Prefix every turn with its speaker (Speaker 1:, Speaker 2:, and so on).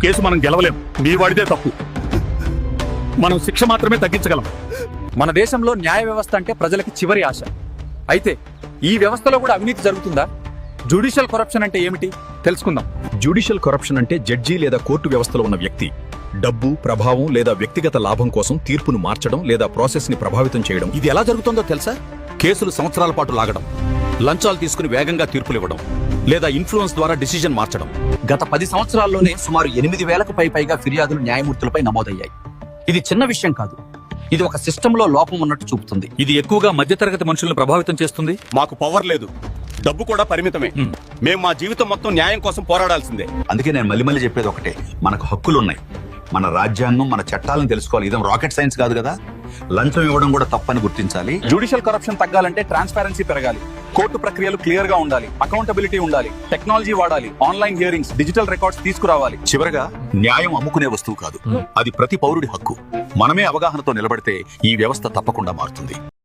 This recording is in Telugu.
Speaker 1: కేసు మనం గెలవలేం. మీ వాడిదే తప్పు. మనం శిక్ష మాత్రమే తగ్గించగలం.
Speaker 2: మన దేశంలో న్యాయ వ్యవస్థ అంటే ప్రజలకి చివరి ఆశ. అయితే ఈ వ్యవస్థలో కూడా అవినీతి జరుగుతుందా? జ్యుడిషియల్ కరప్షన్ అంటే ఏమిటి తెలుసుకుందాం.
Speaker 3: జ్యుడిషియల్ కరప్షన్ అంటే జడ్జి లేదా కోర్టు వ్యవస్థలో ఉన్న వ్యక్తి డబ్బు, ప్రభావం లేదా వ్యక్తిగత లాభం కోసం తీర్పును మార్చడం లేదా ప్రాసెస్ ని ప్రభావితం చేయడం.
Speaker 4: ఇది ఎలా జరుగుతుందో తెలుసా? కేసులు సంవత్సరాల పాటు లాగడం, లంచాలు తీసుకుని వేగంగా తీర్పులు ఇవ్వడం, లేదా ఇన్ఫ్లుయెన్స్ ద్వారా డిసిజన్ మార్చడం. గత 10 సంవత్సరాల్లోనే సుమారు 8,000కు పైగా ఫిర్యాదులు న్యాయమూర్తులపై నమోదయ్యాయి. ఇది చిన్న విషయం కాదు. ఇది ఒక సిస్టంలో లోపం ఉన్నట్టు చూపుతుంది.
Speaker 2: ఇది ఎక్కువగా మధ్యతరగతి మనుషులను ప్రభావితం చేస్తుంది.
Speaker 5: మాకు పవర్ లేదు, డబ్బు కూడా పరిమితమే. మేము మా జీవితం మొత్తం న్యాయం కోసం పోరాడాల్సిందే.
Speaker 4: అందుకే నేను మళ్ళీ చెప్పేది ఒకటే, మనకు హక్కులున్నాయి. మన రాజ్యాంగం, మన చట్టాలను తెలుసుకోవాలి. ఇదేం రాకెట్ సైన్స్ కాదు కదా. లంచం ఇవ్వడం కూడా తప్పని గుర్తించాలి.
Speaker 2: జ్యుడిషియల్ కరప్షన్ తగ్గాలంటే ట్రాన్స్పారెన్సీ పెరగాలి, కోర్టు ప్రక్రియలు క్లియర్ గా ఉండాలి, అకౌంటబిలిటీ ఉండాలి, టెక్నాలజీ వాడాలి, ఆన్లైన్ హియరింగ్స్, డిజిటల్ రికార్డ్స్ తీసుకురావాలి.
Speaker 4: చివరగా, న్యాయం అమ్ముకునే వస్తువు కాదు, అది ప్రతి పౌరుడి హక్కు. మనమే అవగాహనతో నిలబడితే ఈ వ్యవస్థ తప్పకుండా మారుతుంది.